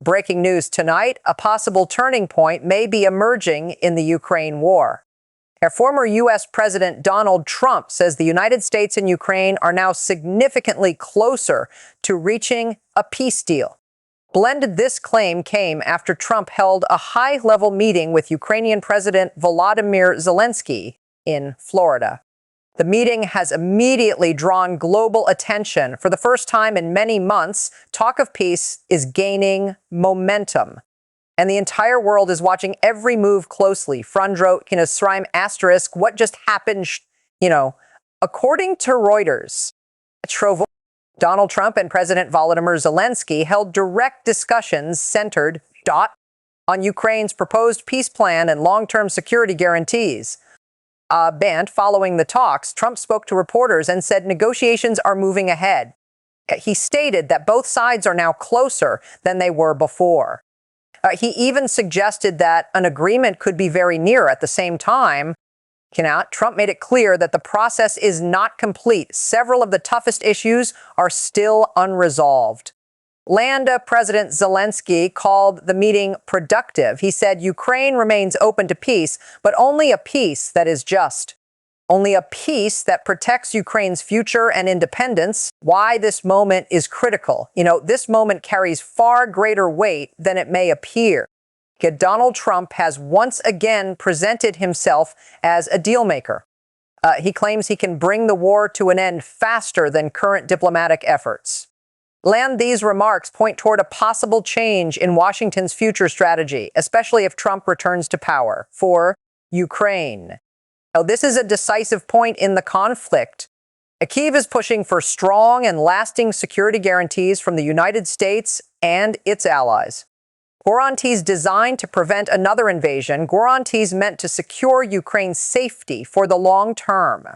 Breaking news tonight, a possible turning point may be emerging in the Ukraine war. Former U.S. President Donald Trump says the United States and Ukraine are now significantly closer to reaching a peace deal. This claim came after Trump held a high-level meeting with Ukrainian President Volodymyr Zelenskiy in Florida. The meeting has immediately drawn global attention. For the first time in many months, talk of peace is gaining momentum. And the entire world is watching every move closely. Frundro, Srime asterisk, what just happened, According to Reuters, Donald Trump and President Volodymyr Zelenskiy held direct discussions centered on Ukraine's proposed peace plan and long-term security guarantees. Following the talks, Trump spoke to reporters and said negotiations are moving ahead. He stated that both sides are now closer than they were before. He even suggested that an agreement could be very near. At the same time, Trump made it clear that the process is not complete. Several of the toughest issues are still unresolved. President Zelensky called the meeting productive. He said Ukraine remains open to peace, but only a peace that is just. Only a peace that protects Ukraine's future and independence. Why this moment is critical. This moment carries far greater weight than it may appear. Donald Trump has once again presented himself as a deal maker. He claims he can bring the war to an end faster than current diplomatic efforts. These remarks point toward a possible change in Washington's future strategy, especially if Trump returns to power for Ukraine. Now, this is a decisive point in the conflict. Kyiv is pushing for strong and lasting security guarantees from the United States and its allies. Guarantees designed to prevent another invasion, guarantees meant to secure Ukraine's safety for the long term.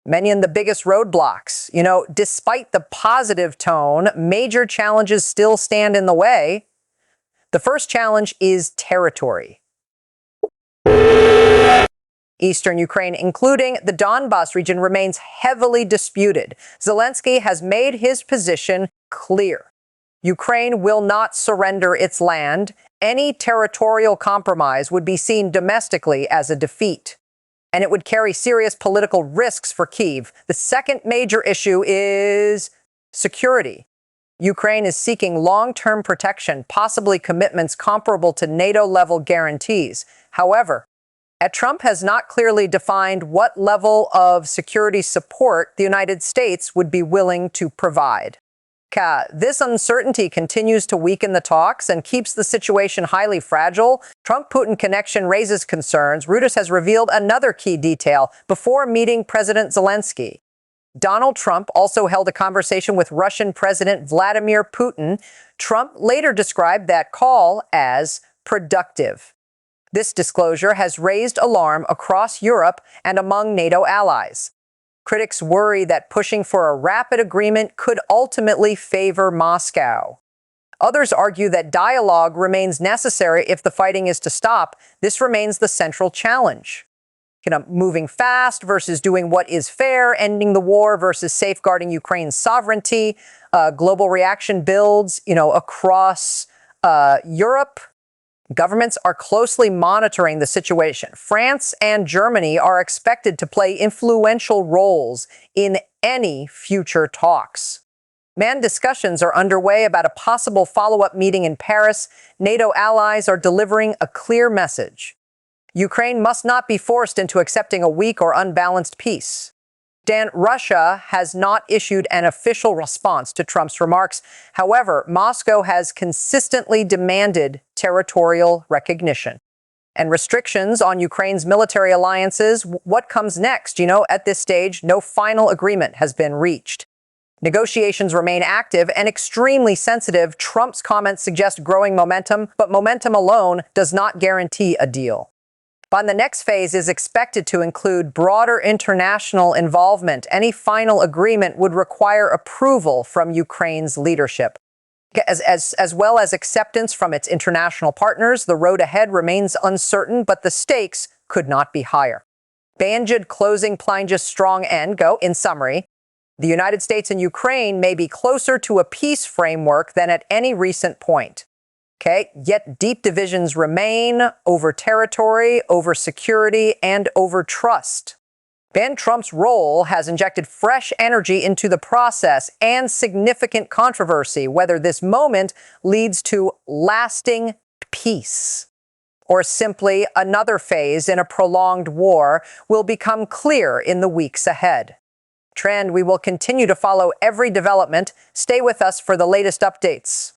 Many in the biggest roadblocks. Despite the positive tone, major challenges still stand in the way. The first challenge is territory. Eastern Ukraine, including the Donbas region, remains heavily disputed. Zelensky has made his position clear. Ukraine will not surrender its land. Any territorial compromise would be seen domestically as a defeat, and it would carry serious political risks for Kyiv. The second major issue is security. Ukraine is seeking long-term protection, possibly commitments comparable to NATO-level guarantees. However, Trump has not clearly defined what level of security support the United States would be willing to provide. This uncertainty continues to weaken the talks and keeps the situation highly fragile. Trump-Putin connection raises concerns. Reuters has revealed another key detail before meeting President Zelensky. Donald Trump also held a conversation with Russian President Vladimir Putin. Trump later described that call as productive. This disclosure has raised alarm across Europe and among NATO allies. Critics worry that pushing for a rapid agreement could ultimately favor Moscow. Others argue that dialogue remains necessary if the fighting is to stop. This remains the central challenge. Moving fast versus doing what is fair, ending the war versus safeguarding Ukraine's sovereignty. Global reaction builds, across Europe. Governments are closely monitoring the situation. France and Germany are expected to play influential roles in any future talks. Discussions are underway about a possible follow-up meeting in Paris. NATO allies are delivering a clear message. Ukraine must not be forced into accepting a weak or unbalanced peace. Russia has not issued an official response to Trump's remarks. However, Moscow has consistently demanded territorial recognition and restrictions on Ukraine's military alliances. What comes next? At this stage, no final agreement has been reached. Negotiations remain active and extremely sensitive. Trump's comments suggest growing momentum, but momentum alone does not guarantee a deal. But the next phase is expected to include broader international involvement. Any final agreement would require approval from Ukraine's leadership, as well as acceptance from its international partners. The road ahead remains uncertain, but the stakes could not be higher. Banjid closing Plange's strong end. In summary, the United States and Ukraine may be closer to a peace framework than at any recent point. Okay, yet deep divisions remain over territory, over security, and over trust. Ban Trump's role has injected fresh energy into the process and significant controversy, whether this moment leads to lasting peace or simply another phase in a prolonged war will become clear in the weeks ahead. Trend, we will continue to follow every development. Stay with us for the latest updates.